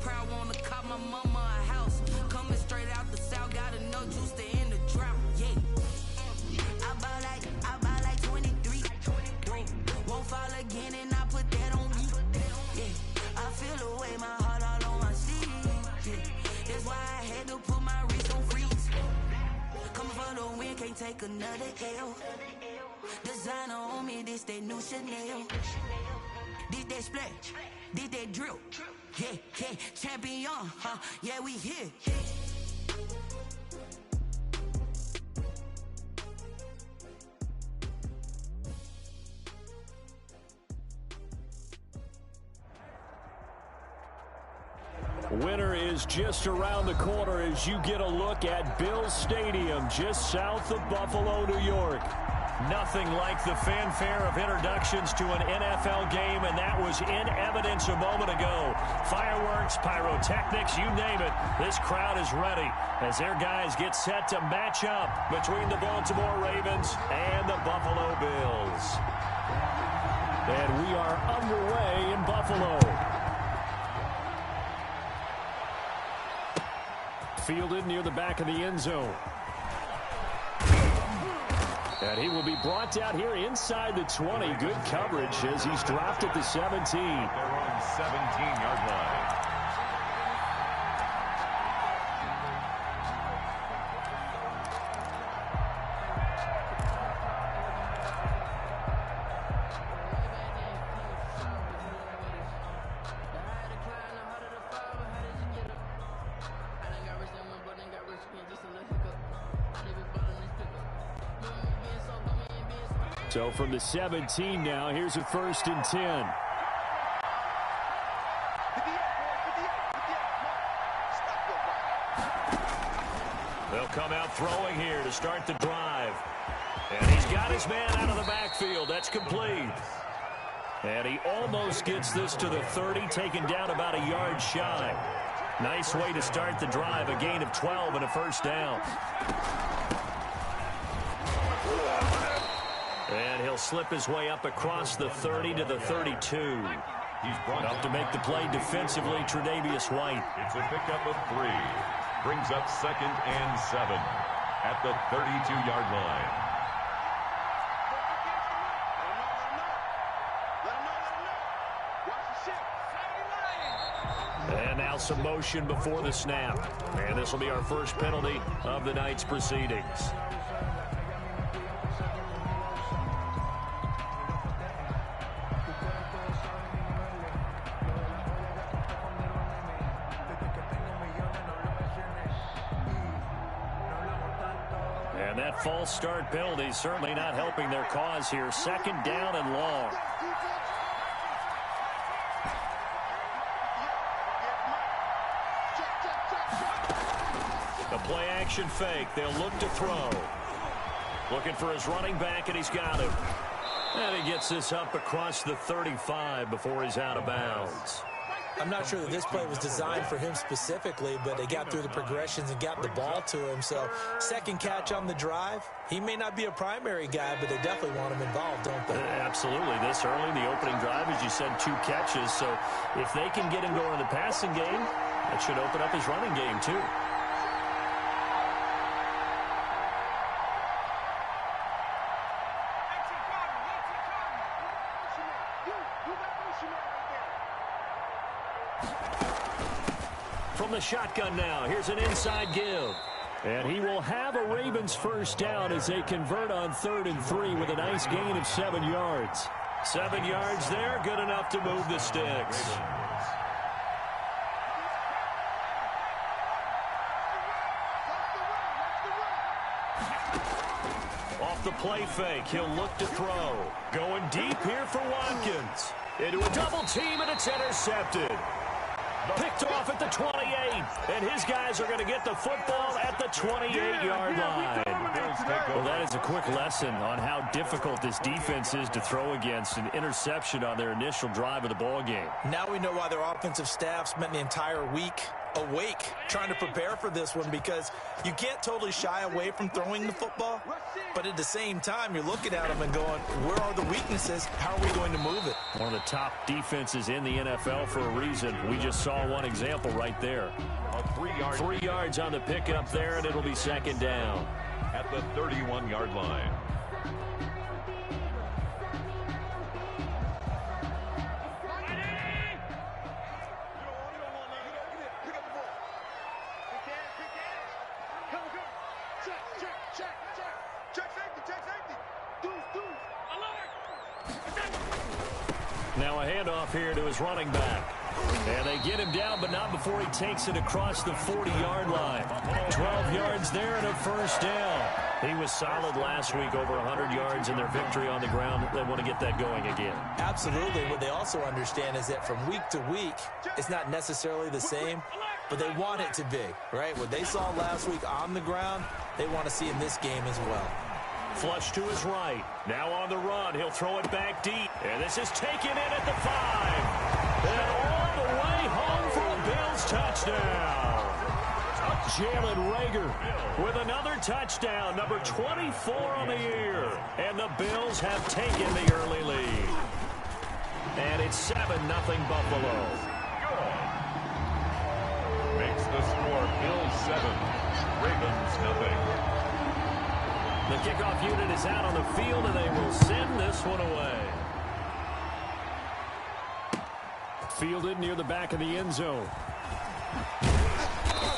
proud, wanna cop my mama a house. Coming straight out the south, got enough juice to end the drought. Yeah. I buy like 23. Won't fall again, and I put that on me. Yeah. I feel the way, my heart all on my sleeve. Yeah. That's why I had to put my wrist on freeze. Coming for the win, can't take another L. Designer on me, this that new Chanel. Did that splash, did that drill. Yeah, yeah, champion, huh? Yeah, we here. Winter is just around the corner as you get a look at Bills Stadium, just south of Buffalo, New York. Nothing like the fanfare of introductions to an NFL game, and that was in evidence a moment ago. Fireworks, pyrotechnics, you name it. This crowd is ready as their guys get set to match up between the Baltimore Ravens and the Buffalo Bills. And we are underway in Buffalo. Fielded near the back of the end zone. And he will be brought down here inside the 20. Good coverage as he's dropped at the 17. They're on 17-yard line. So from the 17 now, here's a 1st and 10. They'll come out throwing here to start the drive. And he's got his man out of the backfield. That's complete. And he almost gets this to the 30, taken down about a yard shy. Nice way to start the drive, a gain of 12 and a 1st down. And he'll slip his way up across the 30 to the 32. He's brought up to make the play defensively, Tre'Davious White. It's a pickup of 3. Brings up 2nd and 7 at the 32-yard line. And now some motion before the snap. And this will be our first penalty of the night's proceedings. And that false start penalty certainly not helping their cause here. 2nd down and long. A play action fake. They'll look to throw. Looking for his running back, and he's got him. And he gets this up across the 35 before he's out of bounds. I'm not sure that this play was designed for him specifically, but they got through the progressions and got the ball to him. So 2nd catch on the drive. He may not be a primary guy, but they definitely want him involved, don't they? Absolutely. This early in the opening drive, as you said, 2 catches. So if they can get him going in the passing game, that should open up his running game too. From the shotgun now, here's an inside give. And he will have a Ravens 1st down as they convert on 3rd and 3 with a nice gain of 7 yards. 7 yards there, good enough to move the sticks. Off the play fake, he'll look to throw. Going deep here for Watkins. Into a double team, and it's intercepted. Picked off at the 28, and his guys are going to get the football at the 28-yard line. Well, that is a quick lesson on how difficult this defense is to throw against. An interception on their initial drive of the ball game. Now we know why their offensive staff spent the entire week awake, trying to prepare for this one, because you can't totally shy away from throwing the football, but at the same time, you're looking at them and going, where are the weaknesses? How are we going to move it? One of the top defenses in the NFL for a reason. We just saw one example right there. 3 yards on the pickup there, and it'll be second down. At the 31-yard line. Now a handoff here to his running back. And they get him down, but not before he takes it across the 40-yard line. 12 yards there and a first down. He was solid last week, over 100 yards in their victory on the ground. They want to get that going again. Absolutely. What they also understand is that from week to week, it's not necessarily the same, but they want it to be, right? What they saw last week on the ground, they want to see in this game as well. Flush to his right. Now on the run. He'll throw it back deep. And this is taken in at the 5. And all the way home for a Bills touchdown. Jalen Reagor with another touchdown, number 24 on the year. And the Bills have taken the early lead. And it's 7-0 Buffalo. Makes the score Bills 7, Ravens nothing. The kickoff unit is out on the field, and they will send this one away. Fielded near the back of the end zone.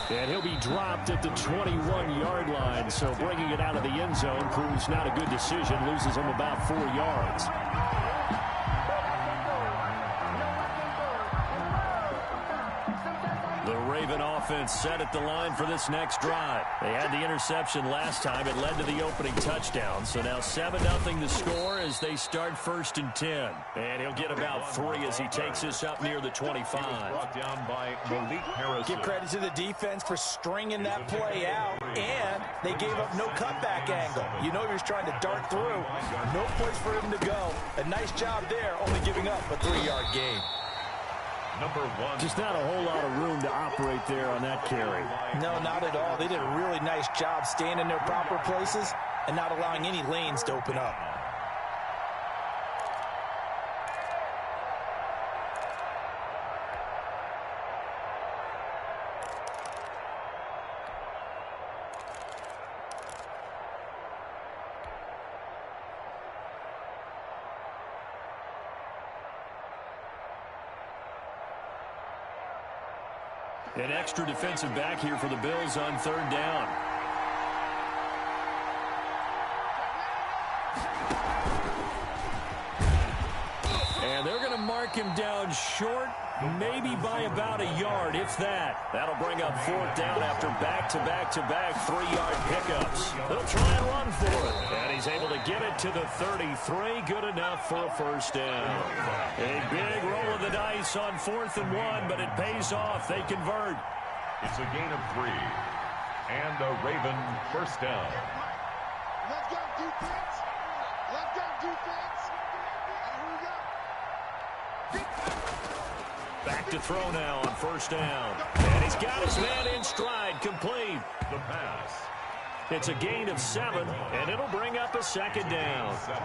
And he'll be dropped at the 21-yard line, so bringing it out of the end zone proves not a good decision, loses him about 4 yards. The Raven offense set at the line for this next drive. They had the interception last time. It led to the opening touchdown. So now 7-0 the score as they start 1st and 10. And he'll get about 3 as he takes this up near the 25. Brought down by Malik Harrison. Give credit to the defense for stringing that play out, and they gave up no cutback angle. You know he was trying to dart through. No place for him to go. A nice job there, only giving up a 3-yard gain. Number 1. Just not a whole lot of room to operate there on that carry. No, not at all. They did a really nice job staying in their proper places and not allowing any lanes to open up. An extra defensive back here for the Bills on 3rd down. And they're going to mark him down short, maybe by about a yard, if that. That'll bring up 4th down after back-to-back-to-back 3-yard pickups. They'll try and run for it. And he's able to get it to the 33. Good enough for a first down. A big roll of the dice on 4th and 1, but it pays off. They convert. It's a gain of 3. And a Raven first down. Let's go, defense. Let's go, defense. Here we go. Back to throw now on 1st down. And he's got his man in stride, complete. The pass. It's a gain of 7, and it'll bring up a 2nd down. 7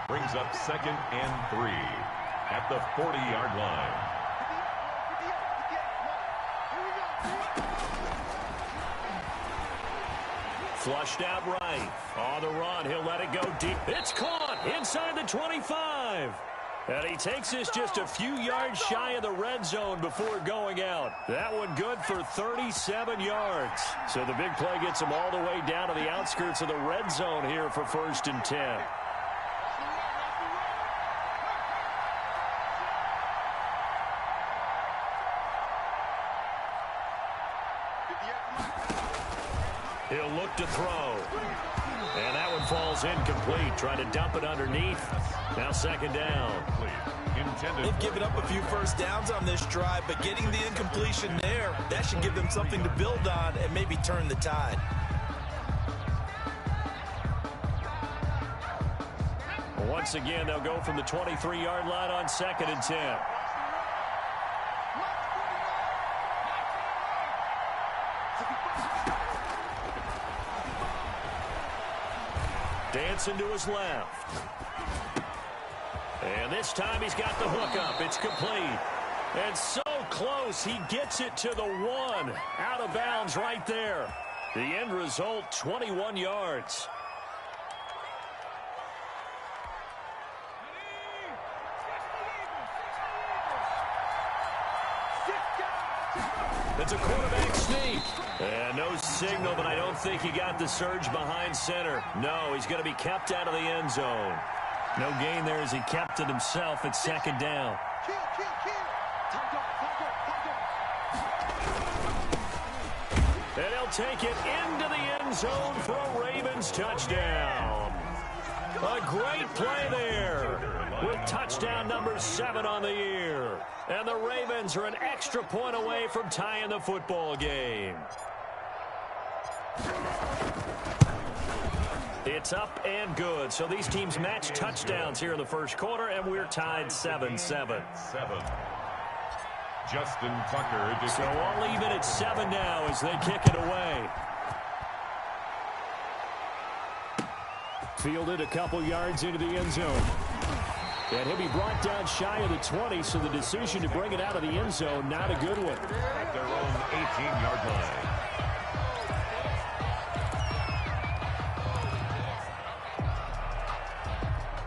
brings up 2nd and 3 at the 40-yard line. Flushed out right. On the run, he'll let it go deep. It's caught inside the 25. And he takes this just a few yards shy of the red zone before going out. That one good for 37 yards. So the big play gets him all the way down to the outskirts of the red zone here for 1st and 10. He'll look to throw. And that one falls incomplete. Trying to dump it underneath. Now 2nd down. They've given up a few first downs on this drive, but getting the incompletion there, that should give them something to build on and maybe turn the tide. Once again, they'll go from the 23-yard line on 2nd and 10. Dancing to his left. And this time he's got the hook up. It's complete. And so close, he gets it to the 1. Out of bounds right there. The end result, 21 yards. It's a quarterback sneak. And no signal, but I don't think he got the surge behind center. No, he's going to be kept out of the end zone. No gain there as he kept it himself at second down. And he'll take it into the end zone for a Ravens touchdown. A great play there with touchdown number 7 on the year. And the Ravens are an extra point away from tying the football game. It's up and good. So these teams match touchdowns here in the first quarter, and we're tied 7-7. Justin Tucker. So I'll leave it at 7 now as they kick it away. Fielded a couple yards into the end zone. And he'll be brought down shy of the 20, so the decision to bring it out of the end zone, not a good one. At their own 18-yard line.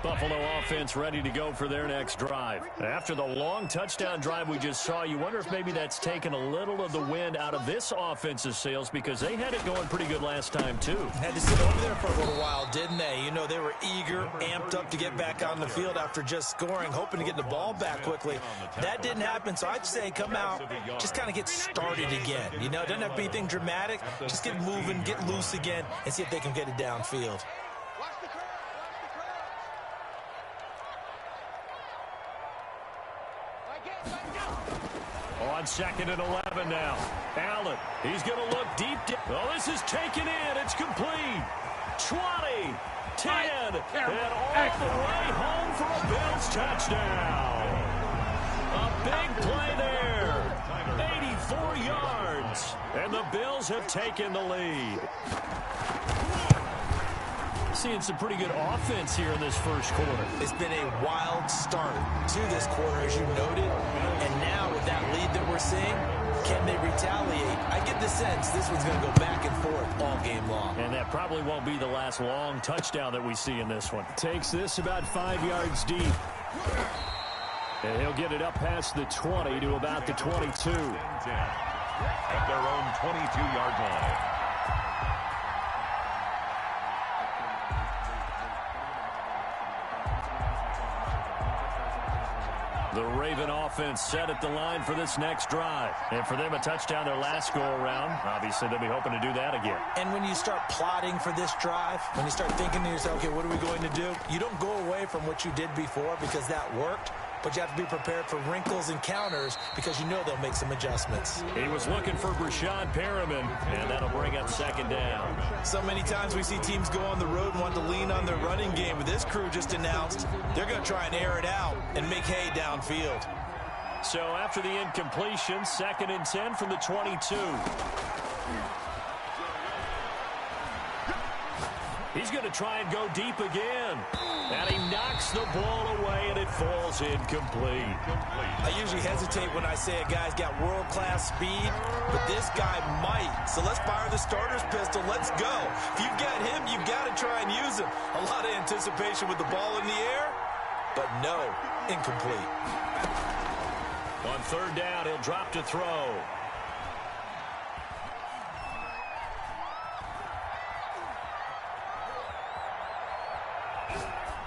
Buffalo offense ready to go for their next drive. After the long touchdown drive we just saw, you wonder if maybe that's taken a little of the wind out of this offense's sails because they had it going pretty good last time, too. Had to sit over there for a little while, didn't they? You know, they were eager, amped up to get back on the field after just scoring, hoping to get the ball back quickly. That didn't happen, so I'd say come out, just kind of get started again. You know, it doesn't have to be anything dramatic. Just get moving, get loose again, and see if they can get it downfield. On 2nd and 11 now. Allen, he's going to look deep. Oh, this is taken in. It's complete. 20, 10, and all the way home for a Bills touchdown. A big play there. 84 yards. And the Bills have taken the lead. Seeing some pretty good offense here in this first quarter. It's been a wild start to this quarter, as you noted. And now with that lead that we're seeing, can they retaliate? I get the sense this one's going to go back and forth all game long. And that probably won't be the last long touchdown that we see in this one. Takes this about 5 yards deep. And he'll get it up past the 20 to about the 22. At their own 22-yard line. The Raven offense set at the line for this next drive. And for them, a touchdown their last go-around. Obviously, they'll be hoping to do that again. And when you start plotting for this drive, when you start thinking to yourself, okay, what are we going to do? You don't go away from what you did before because that worked. But you have to be prepared for wrinkles and counters because you know they'll make some adjustments. He was looking for Brashad Perriman, and that'll bring up 2nd down. So many times we see teams go on the road and want to lean on their running game. But this crew just announced they're going to try and air it out and make hay downfield. So after the incompletion, 2nd and 10 from the 22. He's going to try and go deep again. And he knocks the ball away, and it falls incomplete. I usually hesitate when I say a guy's got world-class speed, but this guy might. So let's fire the starter's pistol. Let's go. If you've got him, you've got to try and use him. A lot of anticipation with the ball in the air, but no, incomplete. On 3rd down, he'll drop to throw.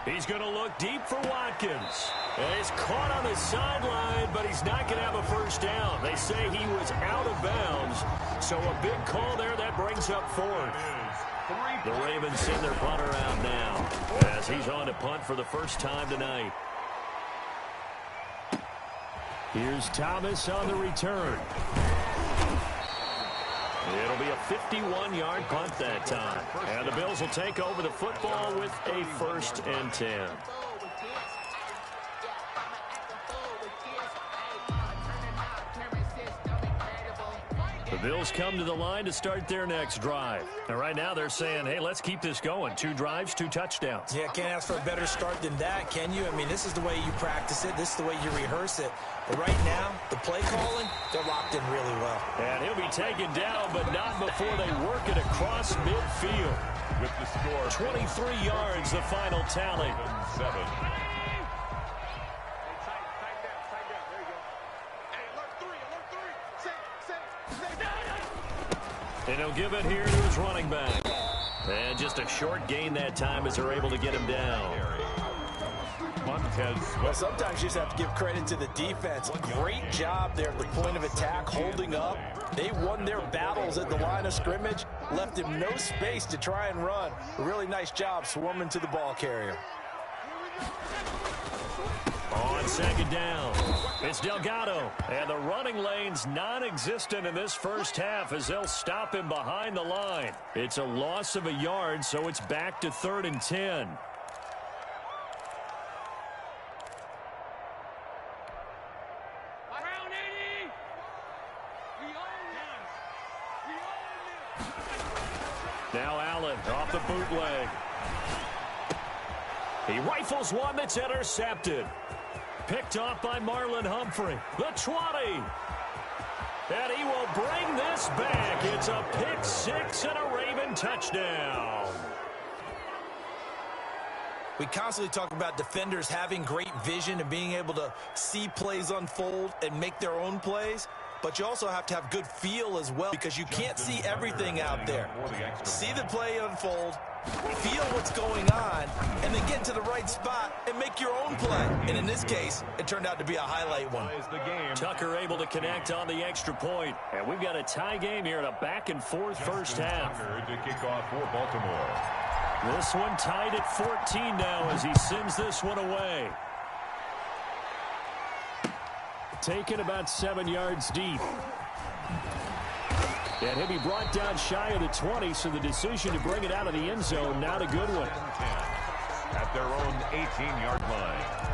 He's going to look deep for Watkins. And he's caught on the sideline, but he's not going to have a first down. They say he was out of bounds. So a big call there that brings up 4th. The Ravens send their punter out now as he's on to punt for the first time tonight. Here's Thomas on the return. It'll be a 51-yard punt that time. And the Bills will take over the football with a 1st and 10. The Bills come to the line to start their next drive. And right now they're saying, hey, let's keep this going. 2 drives, 2 touchdowns. Yeah, can't ask for a better start than that, can you? I mean, this is the way you practice it. This is the way you rehearse it. But right now, the play calling, they're locked in really well. And he'll be taken down, but not before they work it across midfield. With the score 23 yards, the final tally. 7. And he'll give it here to his running back. And just a short gain that time as they're able to get him down. Well, sometimes you just have to give credit to the defense. Great job there at the point of attack, holding up. They won their battles at the line of scrimmage, left him no space to try and run. A really nice job swarming to the ball carrier. On second down, it's Delgado. And the running lane's non-existent in this first half as they'll stop him behind the line. It's a loss of a yard, so it's back to 3rd and 10. Now Allen off the bootleg. He rifles one that's intercepted. Picked off by Marlon Humphrey. The 20. And he will bring this back. It's a pick 6 and a Raven touchdown. We constantly talk about defenders having great vision and being able to see plays unfold and make their own plays. But you also have to have good feel as well because you can't see everything out there. See the play unfold, feel what's going on, and then get to the right spot and make your own play. And in this case, it turned out to be a highlight one. Tucker able to connect on the extra point. And we've got a tie game here in a back-and-forth first half. To kick off for Baltimore. This one tied at 14 now as he sends this one away. Taken about 7 yards deep. And he'll be brought down shy of the 20, so the decision to bring it out of the end zone, not a good one. At their own 18-yard line.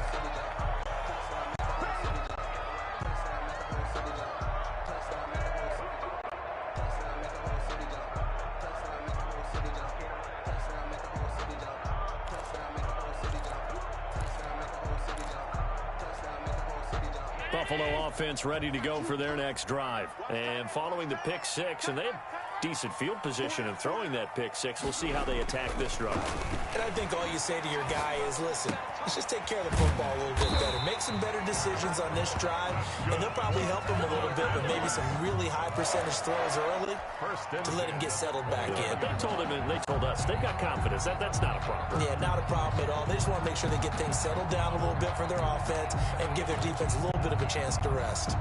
Buffalo offense ready to go for their next drive. And following the pick 6, and they have decent field position in throwing that pick 6. We'll see how they attack this drive. And I think all you say to your guy is, listen, let's just take care of the football a little bit better. Make some better decisions on this drive, and they'll probably help him a little bit with maybe some really high percentage throws early to let him get settled back in. But they told him and they told us they've got confidence. That's not a problem. Yeah, not a problem at all. They just want to make sure they get things settled down a little bit for their offense and give their defense a little bit of a chance to rest.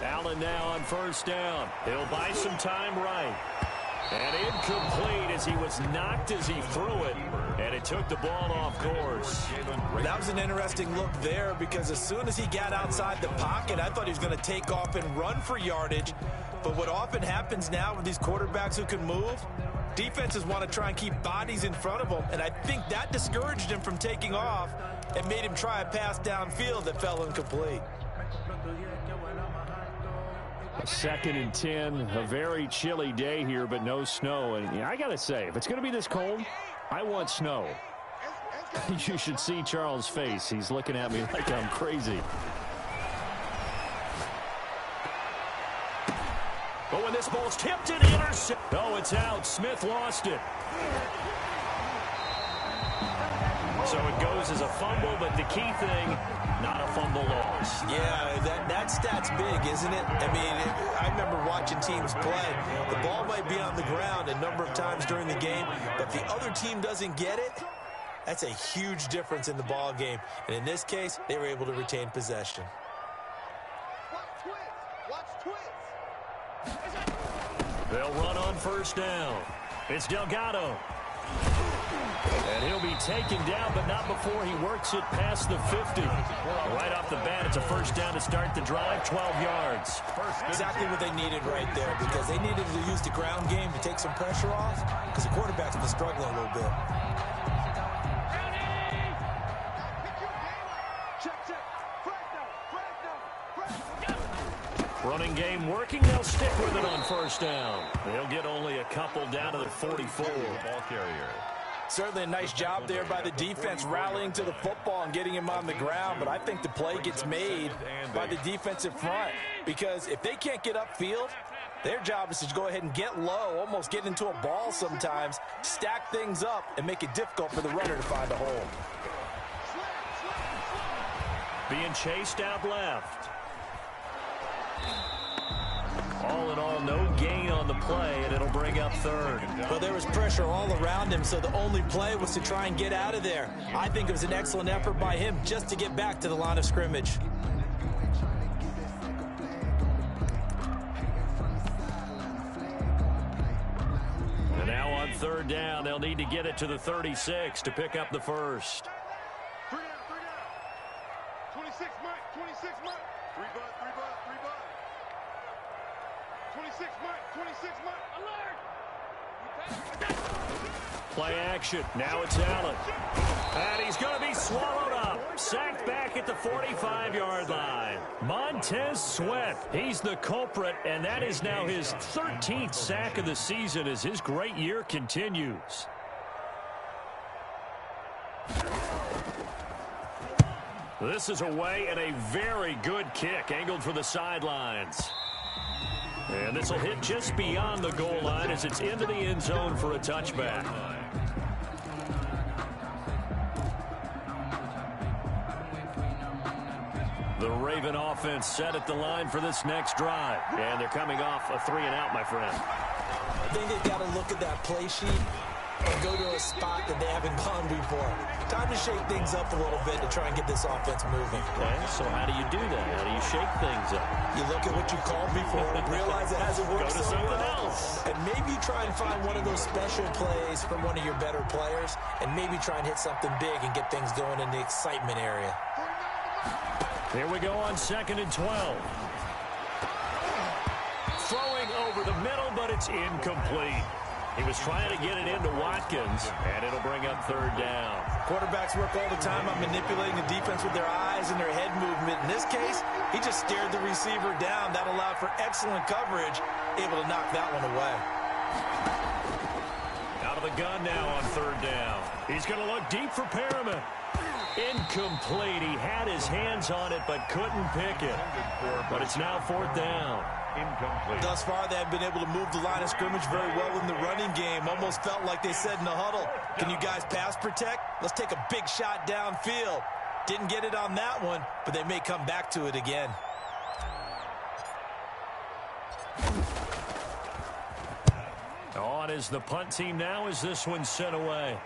Allen now on first down. He'll buy some time right. And incomplete as he was knocked as he threw it. And it took the ball off course. That was an interesting look there because as soon as he got outside the pocket, I thought he was going to take off and run for yardage. But what often happens now with these quarterbacks who can move, defenses want to try and keep bodies in front of them. And I think that discouraged him from taking off and made him try a pass downfield that fell incomplete. 2nd and 10, a very chilly day here, but no snow. And I got to say, if it's going to be this cold, I want snow. You should see Charles' face. He's looking at me like I'm crazy. But when this ball's tipped and intercepted. Oh, it's out. Smith lost it. So it goes as a fumble, but the key thing, not a fumble loss. Yeah, that stat's big, isn't it? I mean, I remember watching teams play. The ball might be on the ground a number of times during the game, but if the other team doesn't get it, that's a huge difference in the ball game. And in this case, they were able to retain possession. They'll run on first down. It's Delgado. And he'll be taken down, but not before he works it past the 50. Right off the bat, it's a first down to start the drive, 12 yards. Exactly what they needed right there, because they needed to use the ground game to take some pressure off, because the quarterback's been struggling a little bit. Running game working. They'll stick with it on first down. They'll get only a couple down to the 44. Ball carrier. Certainly a nice job there by the defense rallying to the football and getting him on the ground, but I think the play gets made by the defensive front, because if they can't get upfield, their job is to go ahead and get low, almost get into a ball sometimes, stack things up, and make it difficult for the runner to find a hole. Being chased out left. All in all, no gain on the play, and it'll bring up third. Well, there was pressure all around him, so the only play was to try and get out of there. I think it was an excellent effort by him just to get back to the line of scrimmage. And now on third down, they'll need to get it to the 36 to pick up the first. 26 Mike, 26 Mike. 3 bud. 26 Mike. Alert! Play action. Now it's Allen. And he's going to be swallowed up. Sacked back at the 45-yard line. Montez Sweat. He's the culprit, and that is now his 13th sack of the season as his great year continues. This is away and a very good kick angled for the sidelines. And this will hit just beyond the goal line as it's into the end zone for a touchback. The Raven offense set at the line for this next drive. And they're coming off a 3-and-out, my friend. I think they've got to look at that play sheet and go to a spot that they haven't gone before. Time to shake things up a little bit to try and get this offense moving. Okay, so how do you do that? How do you shake things up? You look at what you called before, realize it hasn't worked Go to so something well, else. and maybe try and find one of those special plays from one of your better players, and maybe try and hit something big and get things going in the excitement area. Here we go on 2nd and 12. Throwing over the middle, but it's incomplete. He was trying to get it into Watkins, and it'll bring up third down. Quarterbacks work all the time on manipulating the defense with their eyes and their head movement. In this case, he just stared the receiver down. That allowed for excellent coverage, able to knock that one away. Out of the gun now on third down. He's going to look deep for Perriman. Incomplete. He had his hands on it, but couldn't pick it. But it's now 4th down. Incomplete. Thus far, they have been able to move the line of scrimmage very well in the running game. Almost felt like they said in the huddle, can you guys pass protect? Let's take a big shot downfield. Didn't get it on that one, but they may come back to it again. On is the punt team now as this one's sent away.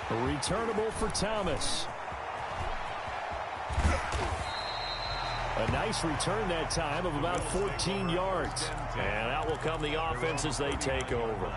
Returnable for Thomas. A nice return that time of about 14 yards. And out will come the offense as they take over.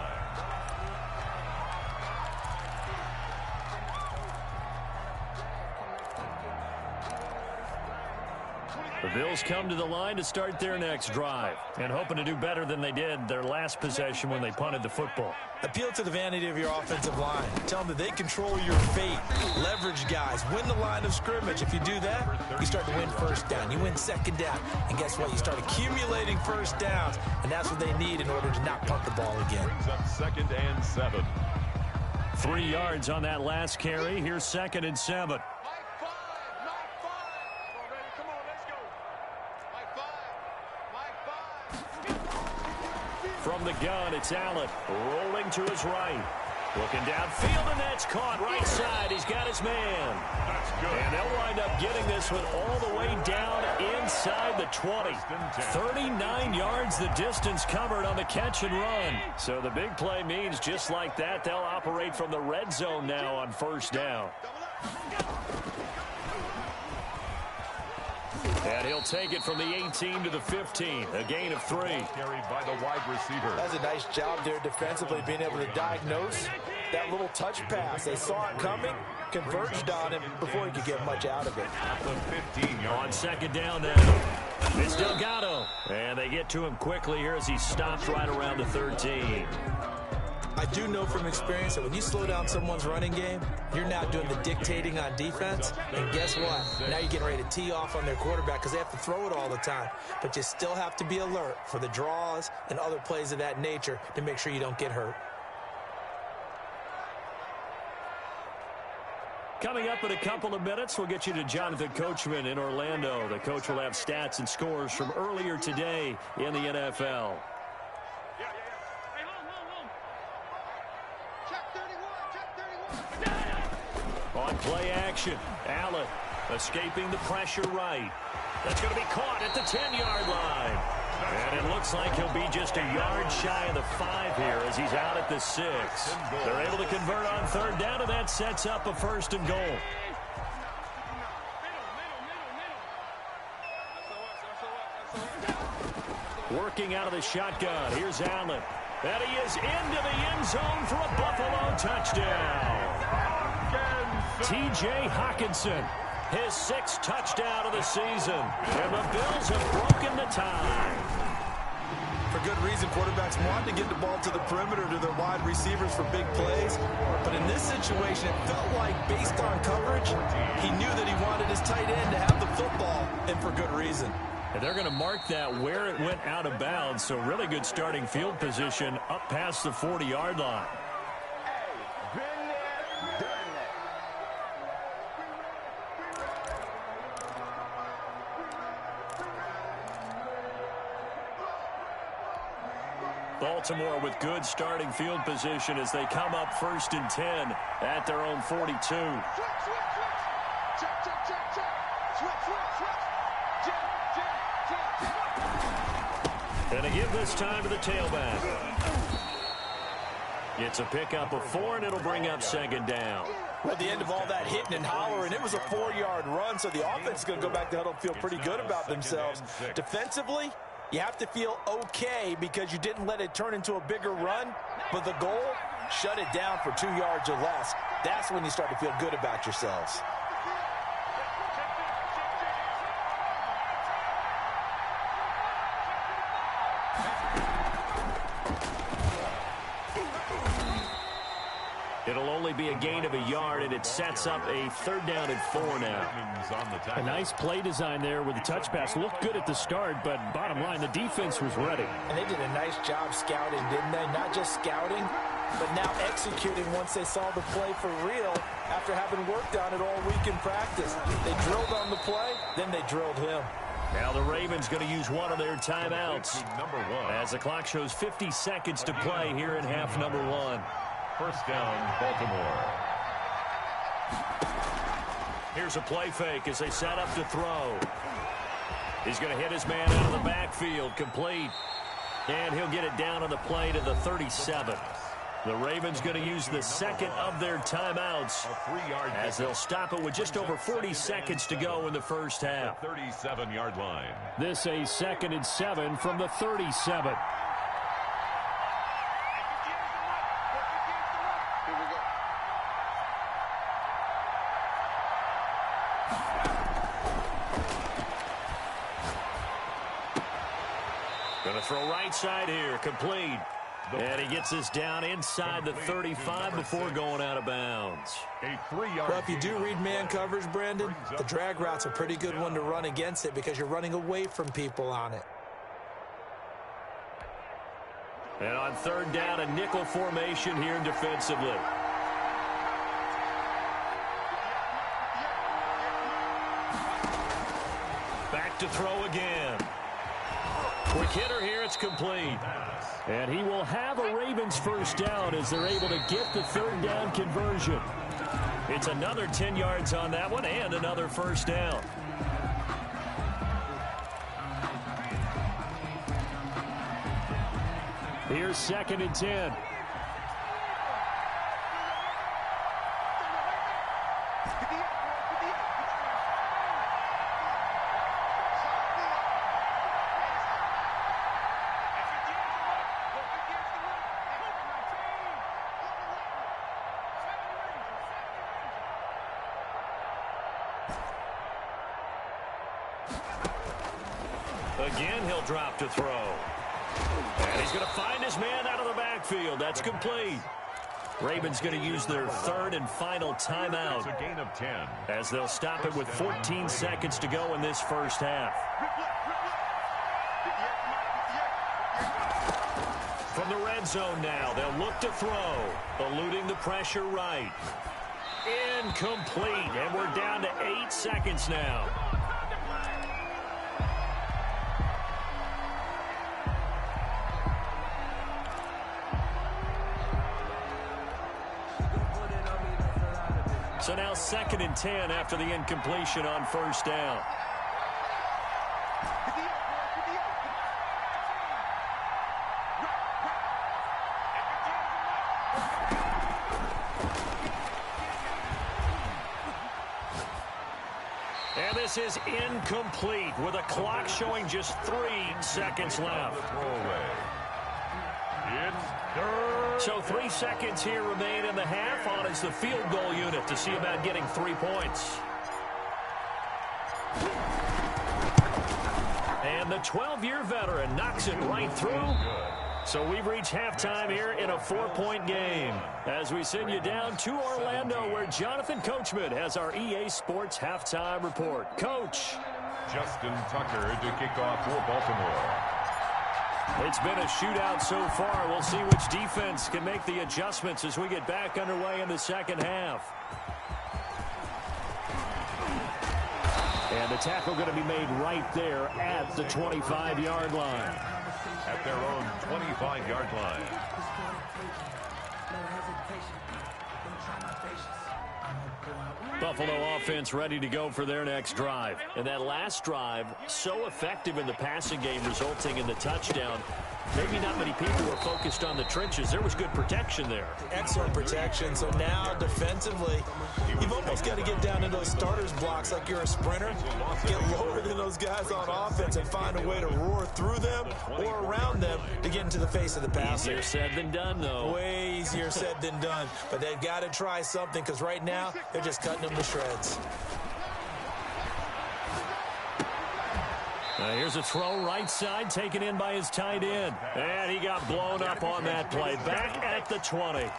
The Bills come to the line to start their next drive and hoping to do better than they did their last possession when they punted the football. Appeal to the vanity of your offensive line. Tell them that they control your fate. Leverage guys. Win the line of scrimmage. If you do that, you start to win first down. You win second down. And guess what? You start accumulating first downs. And that's what they need in order to not punt the ball again. Brings up 2nd and 7. 3 yards on that last carry. Here's 2nd and 7. From the gun, it's Allen rolling to his right. Looking downfield, and that's caught right side. He's got his man. That's good. And they'll wind up getting this one all the way down inside the 20. 39 yards the distance covered on the catch and run. So the big play means just like that, they'll operate from the red zone now on first down. And he'll take it from the 18 to the 15. A gain of 3. Carried by the wide receiver. That's a nice job there defensively, being able to diagnose that little touch pass. They saw it coming, converged on him before he could get much out of it. At the 15-yard On second down now, it's Delgado. And they get to him quickly here as he stops right around the 13. I do know from experience that when you slow down someone's running game, you're now doing the dictating on defense. And guess what? Now you're getting ready to tee off on their quarterback because they have to throw it all the time. But you still have to be alert for the draws and other plays of that nature to make sure you don't get hurt. Coming up in a couple of minutes, we'll get you to Jonathan Coachman in Orlando. The coach will have stats and scores from earlier today in the NFL. On play action, Allen escaping the pressure right. That's going to be caught at the 10-yard line. And it looks like he'll be just a yard shy of the 5 here as he's out at the 6. They're able to convert on third down, and that sets up a 1st and goal. Working out of the shotgun. Here's Allen. And he is into the end zone for a Buffalo touchdown. T.J. Hockenson, his 6th touchdown of the season. And the Bills have broken the tie. For good reason, quarterbacks want to get the ball to the perimeter to their wide receivers for big plays. But in this situation, it felt like based on coverage, he knew that he wanted his tight end to have the football, and for good reason. And they're going to mark that where it went out of bounds. So really good starting field position up past the 40-yard line. Baltimore with good starting field position as they come up 1st and 10 at their own 42. And to give this time to the tailback. It's a pickup of 4, and it'll bring up 2nd down. Well, at the end of all that hitting and hollering, it was a 4-yard run, so the offense is going to go back to huddle and feel pretty good about themselves. Defensively, you have to feel okay because you didn't let it turn into a bigger run, but the goal, shut it down for 2 yards or less. That's when you start to feel good about yourselves. It'll only be a gain of a yard, and it sets up a 3rd down and 4 now. A nice play design there with the touch pass. Looked good at the start, but bottom line, the defense was ready. And they did a nice job scouting, didn't they? Not just scouting, but now executing once they saw the play for real after having worked on it all week in practice. They drilled on the play, then they drilled him. Now the Ravens going to use one of their timeouts as the clock shows 50 seconds to play here in half number 1. 1st down, Baltimore. Here's a play fake as they set up to throw. He's going to hit his man out of the backfield, complete. And he'll get it down on the play to the 37. The Ravens going to use the 2nd of their timeouts as they'll stop it with just over 40 seconds to go in the first half. 37-yard line. This a 2nd and 7 from the 37. Going to throw right side here, complete. And he gets this down inside the 35 before going out of bounds. Well, if you do read man coverage, Brandon, the drag route's a pretty good one to run against it because you're running away from people on it. And on 3rd down, a nickel formation here defensively. Back to throw again. Quick hitter here, it's complete. And he will have a Ravens 1st down as they're able to get the 3rd down conversion. It's another 10 yards on that one and another 1st down. Here's 2nd and 10. Again, he'll drop to throw. And he's going to find his man out of the backfield. That's complete. Ravens going to use their third and final timeout. It's a gain of 10. As they'll stop it with 14 seconds to go in this first half. From the red zone now, they'll look to throw. Eluding the pressure right. Incomplete. And we're down to 8 seconds now. So now 2nd and 10 after the incompletion on first down. And this is incomplete with a clock showing just 3 seconds left. So 3 seconds here remain in the half. On is the field goal unit to see about getting 3 points. And the 12-year veteran knocks it right through. So we've reached halftime here in a 4-point game. As we send you down to Orlando, where Jonathan Coachman has our EA Sports halftime report. Coach. Justin Tucker to kick off for Baltimore. It's been a shootout so far. We'll see which defense can make the adjustments as we get back underway in the second half. And the tackle going to be made right there at the 25-yard line. At their own 25-yard line. Buffalo offense ready to go for their next drive. And that last drive, so effective in the passing game, resulting in the touchdown. Maybe not many people were focused on the trenches. There was good protection there. Excellent protection. So now defensively, you've almost got to get down to those starters blocks like you're a sprinter. Get lower than those guys on offense and find a way to roar through them or around them to get into the face of the passer. Easier said than done, though. Way easier said than done. But they've got to try something because right now they're just cutting them to shreds. Here's a throw right side taken in by his tight end. And he got blown up on that play. Back at the 20.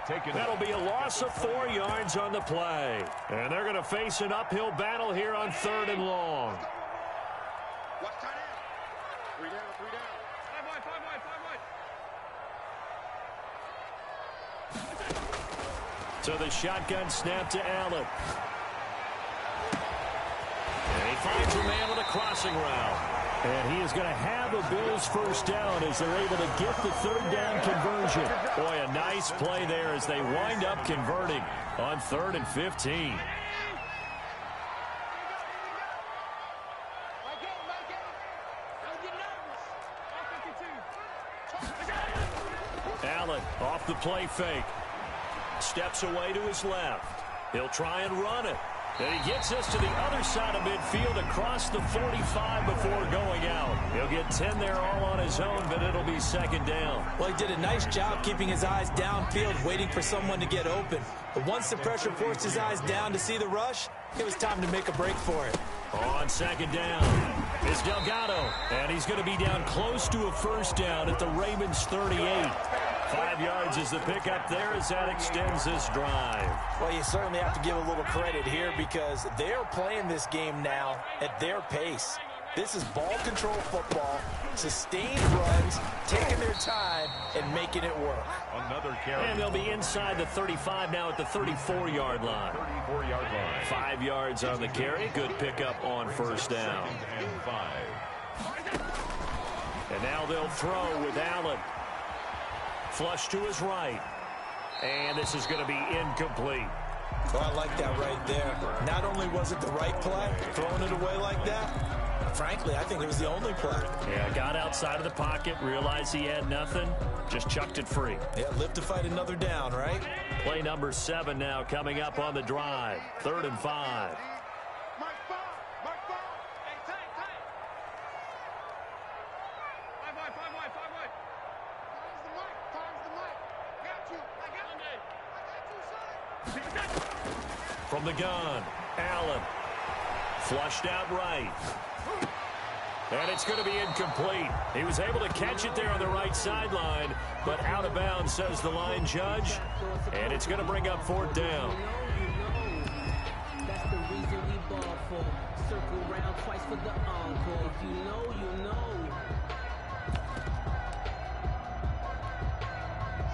That'll be a loss of 4 yards on the play. And they're going to face an uphill battle here on 3rd and long. Watch tight end. 3 down, 3 down. 5 wide. So the shotgun snap to Allen. And he finds a man with a crossing route. And he is going to have a Bills first down as they're able to get the 3rd down conversion. Boy, a nice play there as they wind up converting on 3rd and 15. Allen off the play fake. Steps away to his left. He'll try and run it. And he gets us to the other side of midfield across the 45 before going out. He'll get 10 there all on his own, but it'll be 2nd down. Well, he did a nice job keeping his eyes downfield, waiting for someone to get open. But once the pressure forced his eyes down to see the rush, it was time to make a break for it. On 2nd down is Delgado, and he's going to be down close to a first down at the Ravens 38. 5 yards is the pickup there as that extends this drive. Well, you certainly have to give a little credit here because they're playing this game now at their pace. This is ball control football, sustained runs, taking their time, and making it work. Another carry. And they'll be inside the 35 now at the 34-yard line. 34-yard line. 5 yards on the carry. Good pickup on first down. And 5. And now they'll throw with Allen. Flush to his right. And this is going to be incomplete. Oh, I like that right there. Not only was it the right play, throwing it away like that, frankly, I think it was the only play. Yeah, got outside of the pocket, realized he had nothing, just chucked it free. Yeah, live to fight another down, right? Play number 7 now coming up on the drive. 3rd and 5. Mark 5. Mark 5. Hey, tight. 5 wide. 5 wide. Time's the mic. Got you. I got you, son. From the gun, Allen Flushed out right. And it's going to be incomplete. He was able to catch it there on the right sideline, but out of bounds, says the line judge. And it's going to bring up fourth down. That's the reason we ball for. Circle round twice for the encore. If you know, you know.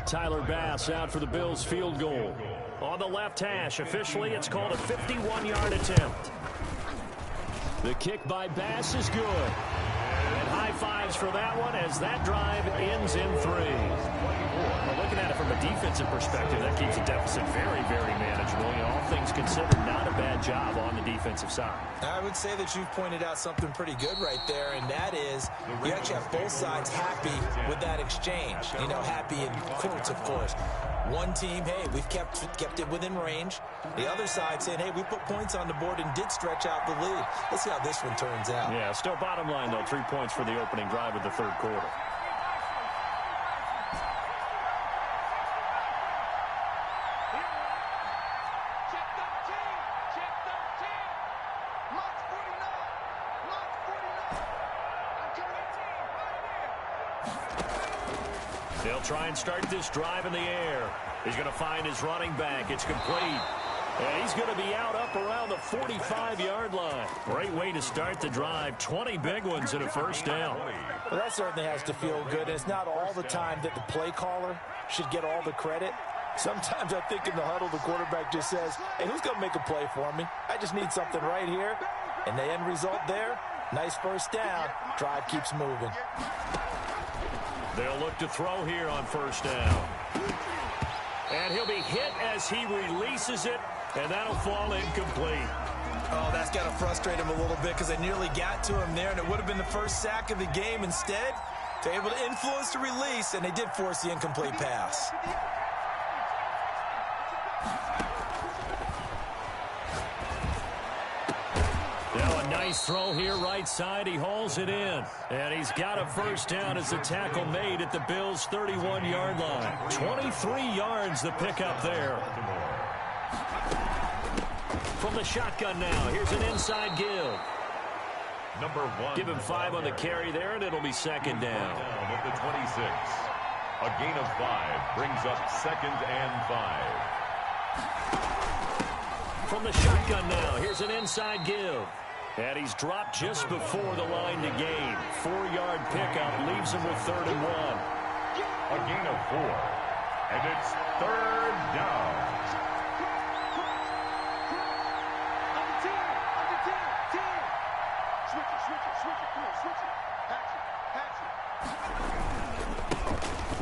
Tyler Bass out for the Bills field goal. On the left hash, officially it's called a 51-yard attempt. The kick by Bass is good. And high fives for that one as that drive ends in 3. Well, looking at it from a defensive perspective, that keeps the deficit very, very manageable. You know, all things considered, not a bad job on the defensive side. I would say that you've pointed out something pretty good right there, and that is you actually have both sides happy with that exchange. You know, happy in quotes, of course. One team, hey, we've kept it within range. The other side saying, hey, we put points on the board and did stretch out the lead. Let's see how this one turns out. Yeah, still bottom line, though, 3 points for the opening drive of the third quarter. They'll try and start this drive in the air. He's going to find his running back. It's complete. And he's going to be out up around the 45-yard line. Great way to start the drive. 20 big ones and a first down. Well, that certainly has to feel good. And it's not all the time that the play caller should get all the credit. Sometimes I think in the huddle, the quarterback just says, hey, who's going to make a play for me? I just need something right here. And the end result there, nice first down. Drive keeps moving. They'll look to throw here on first down. And he'll be hit as he releases it, and that'll fall incomplete. Oh, that's got to frustrate him a little bit because they nearly got to him there, and it would have been the first sack of the game. Instead, they're able to influence the release, and they did force the incomplete pass. Now a nice throw here right side. He hauls it in. And he's got a first down as the tackle made at the Bills' 31-yard line. 23 yards the pickup there. From the shotgun now, here's an inside give. Number 1. Give him 5 on the carry there, and it'll be second down. At the 26. A gain of 5 brings up 2nd and 5. From the shotgun now, here's an inside give. And he's dropped just before the line to gain. 4-yard pickup leaves him with 3rd and 1. A gain of 4. And it's 3rd down.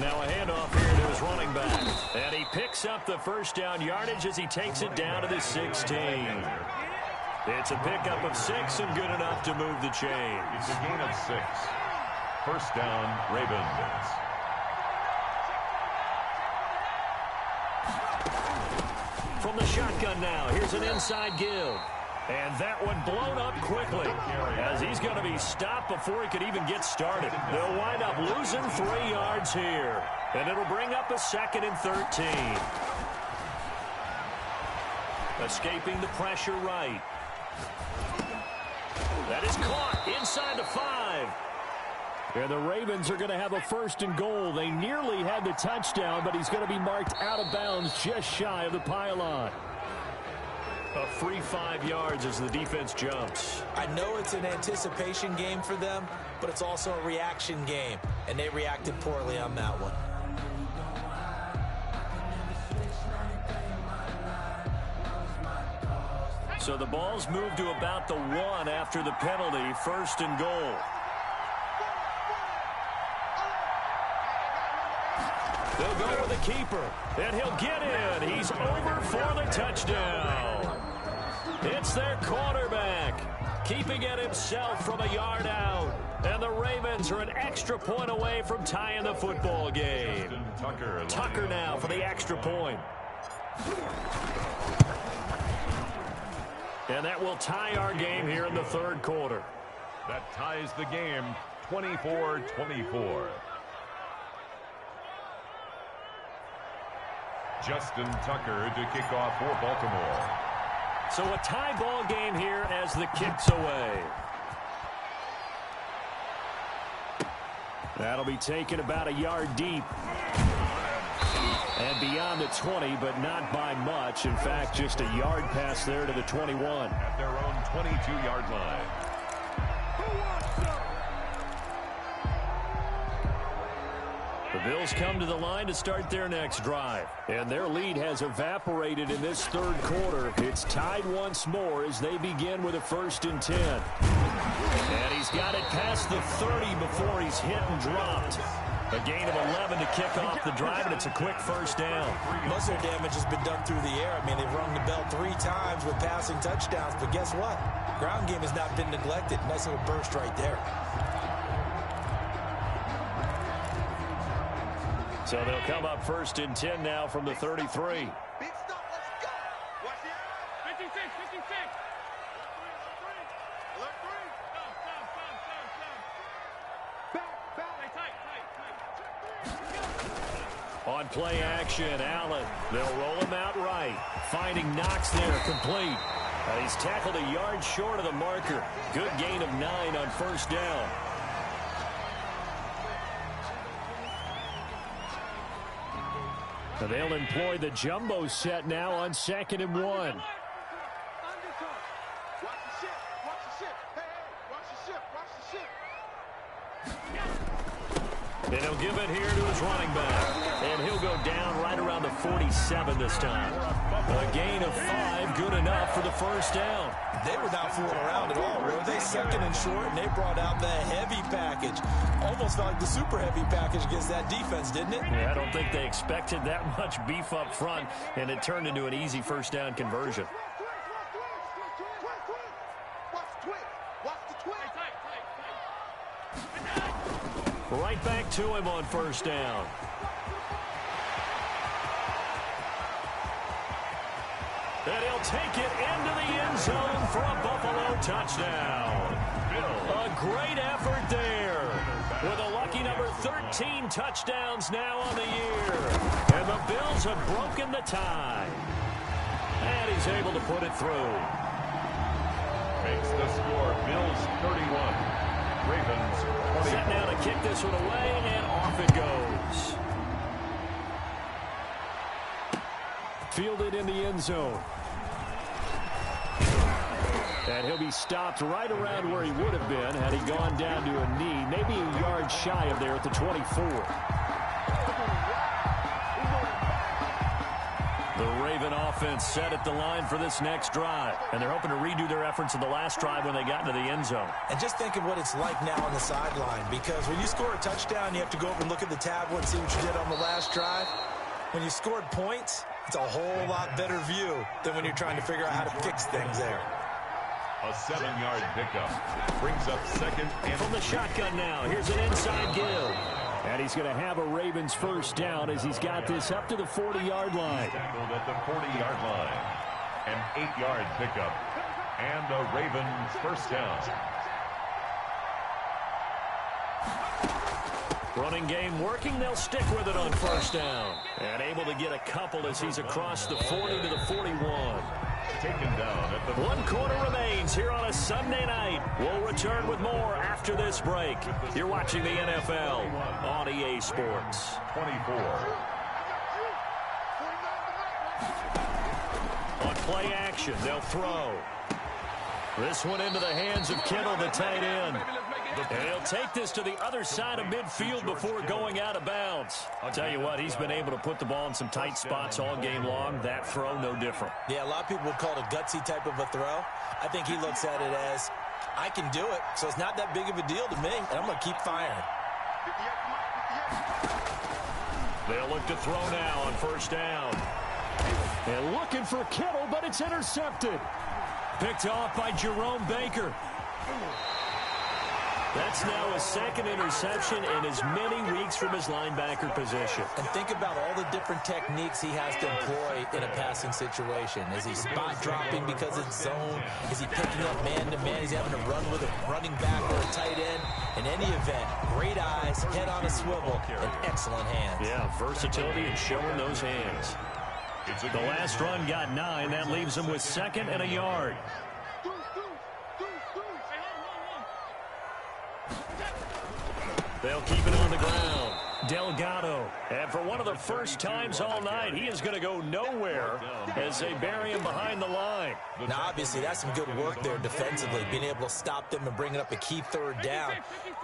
Now a handoff here to his running back. And he picks up the first down yardage as he takes it down to the 16. It's a pickup of 6 and good enough to move the chains. It's a gain of 6. First down, Ravens. From the shotgun now, here's an inside give. And that one blown up quickly as he's going to be stopped before he could even get started. They'll wind up losing 3 yards here. And it'll bring up a 2nd and 13. Escaping the pressure right. That is caught inside the 5. And the Ravens are going to have a 1st and goal. They nearly had the touchdown, but he's going to be marked out of bounds just shy of the pylon. A free 5 yards as the defense jumps. I know it's an anticipation game for them, but it's also a reaction game, and they reacted poorly on that one. So the ball's moved to about the 1 after the penalty. 1st and goal. They'll go with the keeper, and he'll get in. He's over for the touchdown. It's their quarterback, keeping it himself from a yard out. And the Ravens are an extra point away from tying the football game. Tucker now for the extra point. And that will tie our game here in the third quarter. That ties the game 24-24. Justin Tucker to kick off for Baltimore. So a tie ball game here as the kick's away. That'll be taken about a yard deep. And beyond the 20, but not by much. In fact, just a yard pass there to the 21. At their own 22-yard line. The Bills come to the line to start their next drive. And their lead has evaporated in this third quarter. It's tied once more as they begin with a 1st and 10. And he's got it past the 30 before he's hit and dropped. A gain of 11 to kick off the drive, and it's a quick 1st down. Most of their damage has been done through the air. I mean, they've rung the bell 3 times with passing touchdowns, but guess what? Ground game has not been neglected. Nice little burst right there. So they'll come up 1st and 10 now from the 33. Big stop, let's go. Watch the eye. 56, 56. Alert 3. Stop. Back. On play action, Allen. They'll roll him out right. Finding Knox there, complete. He's tackled a yard short of the marker. Good gain of 9 on 1st down. So they'll employ the jumbo set now on 2nd and 1. Watch the ship. Watch the ship. Hey, watch the ship. Watch the ship. And he'll give it here to his running back. And he'll go down right around the 47 this time. A gain of 5, good enough for the 1st down. They were not fooling around at all, were they? 2nd and short, and they brought out the heavy package. Almost felt like the super heavy package against that defense, didn't it? Yeah, I don't think they expected that much beef up front, and it turned into an easy 1st down conversion. Watch the twist. Watch the twist. Right back to him on 1st down. And he'll take it into the end zone for a Buffalo touchdown. A great effort there. With a lucky number 13 touchdowns now on the year. And the Bills have broken the tie. And he's able to put it through. Makes the score Bills 31. Ravens 20. Set now to kick this one away, and off it goes. Fielded in the end zone. And he'll be stopped right around where he would have been had he gone down to a knee, maybe a yard shy of there at the 24. The Raven offense set at the line for this next drive, and they're hoping to redo their efforts in the last drive when they got into the end zone. And just think of what it's like now on the sideline, because when you score a touchdown, you have to go over and look at the tablet and see what you did on the last drive. When you scored points, it's a whole lot better view than when you're trying to figure out how to fix things there. A 7-yard pickup. Brings up 2nd and from the shotgun now. Here's an inside give. And he's going to have a Ravens 1st down as he's got this up to the 40-yard line. tackled at the 40-yard line. An 8-yard pickup. And a Ravens 1st down. Running game working. They'll stick with it on 1st down. And able to get a couple as he's across the 40 to the 41. Taken down at the 1 quarter remains here on a Sunday night. We'll return with more after this break. You're watching the NFL on EA Sports. 24. On play action, they'll throw. This one into the hands of Kittle, the tight end. And he'll take this to the other side of midfield before going out of bounds. I'll tell you what, he's been able to put the ball in some tight spots all game long. That throw, no different. Yeah, a lot of people would call it a gutsy type of a throw. I think he looks at it as, I can do it, so it's not that big of a deal to me, and I'm going to keep firing. They'll look to throw now on 1st down. And looking for Kittle, but it's intercepted. Picked off by Jerome Baker. That's now his 2nd interception in as many weeks from his linebacker position. And think about all the different techniques he has to employ in a passing situation. Is he spot dropping because it's zone? Is he picking up man-to-man? He's having to run with a running back or a tight end. In any event, great eyes, head on a swivel, and excellent hands. Yeah, versatility and showing those hands. The last run got 9. That leaves them with 2nd and a yard. They'll keep it on the ground. Delgado. And for one of the first times all night, he is going to go nowhere as they bury him behind the line. Now, obviously, that's some good work there defensively, being able to stop them and bringing up a key 3rd down.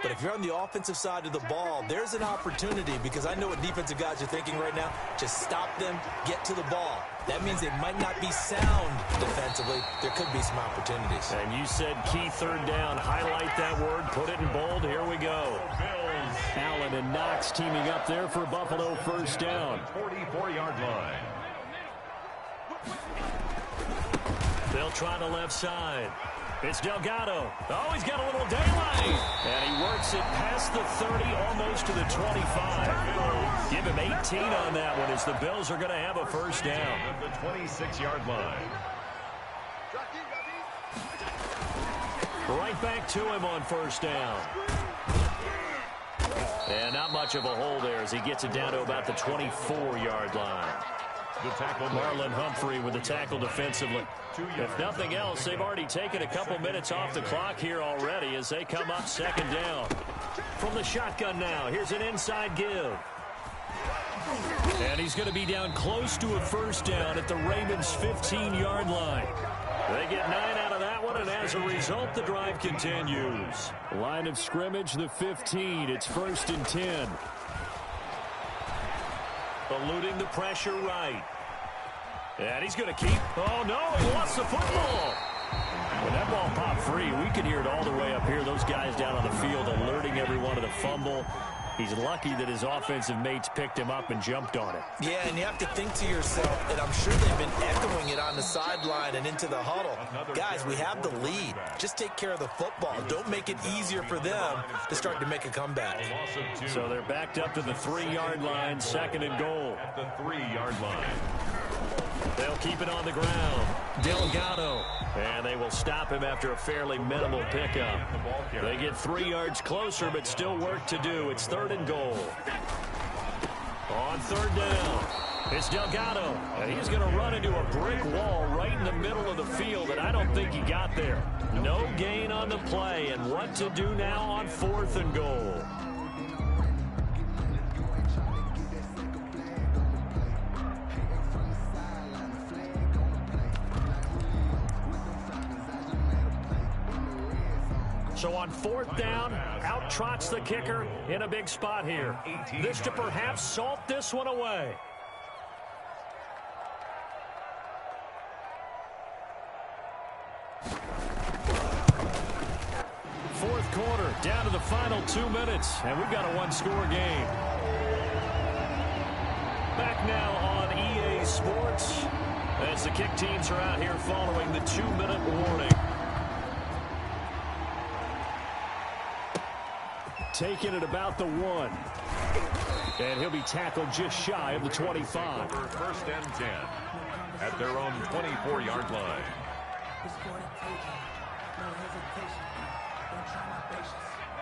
But if you're on the offensive side of the ball, there's an opportunity, because I know what defensive guys are thinking right now. Just stop them, get to the ball. That means they might not be sound defensively. There could be some opportunities. And you said key 3rd down. Highlight that word. Put it in bold. Here we go. Allen and Knox teaming up there for Buffalo 1st down. 44-yard line. They'll try the left side. It's Delgado. Oh, he's got a little daylight. And he works it past the 30, almost to the 25. Give him 18 on that one as the Bills are going to have a 1st down. At the 26-yard line. Right back to him on 1st down. And not much of a hole there as he gets it down to about the 24-yard line. The tackle, Marlon Humphrey with the tackle defensively. If nothing else, they've already taken a couple minutes off the clock here already as they come up 2nd down. From the shotgun now, here's an inside give. And he's going to be down close to a 1st down at the Ravens' 15-yard line. They get 9 out of that one, and as a result, the drive continues. Line of scrimmage, the 15. It's 1st and 10. Eluding the pressure right. And he's going to keep. Oh, no, he lost the football. When that ball popped free, we could hear it all the way up here. Those guys down on the field alerting everyone to the fumble. He's lucky that his offensive mates picked him up and jumped on it. Yeah, and you have to think to yourself, and I'm sure they've been echoing it on the sideline and into the huddle. Guys, we have the lead. Just take care of the football. Don't make it easier for them to start to make a comeback. So they're backed up to the 3-yard line, 2nd and goal. At the 3-yard line. They'll keep it on the ground. Delgado. And they will stop him after a fairly minimal pickup. They get 3 yards closer, but still work to do. It's 3rd and goal. On 3rd down, it's Delgado. And he's going to run into a brick wall right in the middle of the field, and I don't think he got there. No gain on the play, and what to do now on 4th and goal. So on 4th down, out trots the kicker in a big spot here. This to perhaps salt this one away. Fourth quarter, down to the final 2 minutes, and we've got a 1-score game. Back now on EA Sports as the kick teams are out here following the 2-minute warning. Taking it about the 1. And he'll be tackled just shy of the 25. 1st and 10 at their own 24-yard line.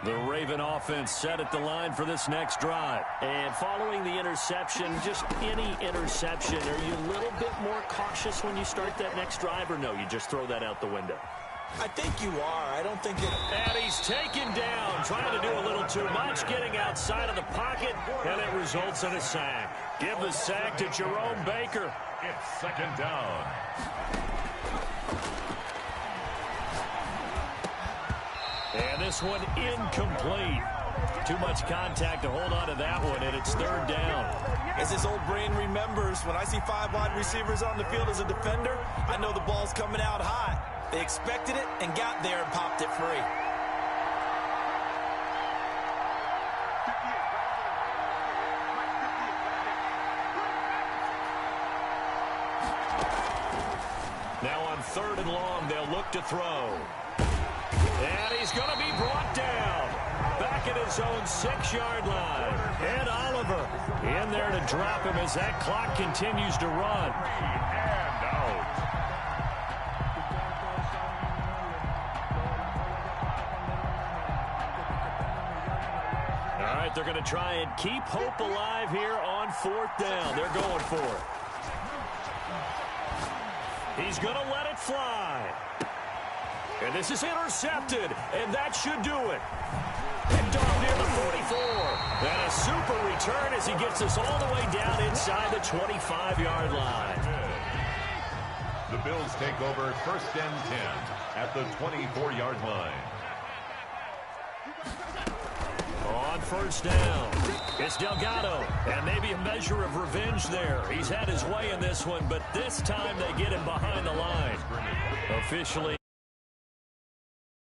The Raven offense set at the line for this next drive. And following the interception, just any interception, are you a little bit more cautious when you start that next drive, or no, you just throw that out the window? I think you are. I don't think it... And he's taken down, trying to do a little too much, getting outside of the pocket, and it results in a sack. Give the sack to Jerome Baker. It's 2nd down. And this one incomplete. Too much contact to hold on to that one, and it's 3rd down. As his old brain remembers, when I see 5 wide receivers on the field as a defender, I know the ball's coming out hot. They expected it and got there and popped it free. Now on 3rd and long, they'll look to throw. And he's going to be brought down. Back at his own 6-yard line. Ed Oliver in there to drop him as that clock continues to run. And out. All right, they're going to try and keep hope alive here on 4th down. They're going for it. He's going to let it fly. And this is intercepted, and that should do it. Picked off near the 44. And a super return as he gets us all the way down inside the 25-yard line. The Bills take over 1st and 10 at the 24-yard line. On 1st down, it's Delgado, and maybe a measure of revenge there. He's had his way in this one, but this time they get him behind the line. Officially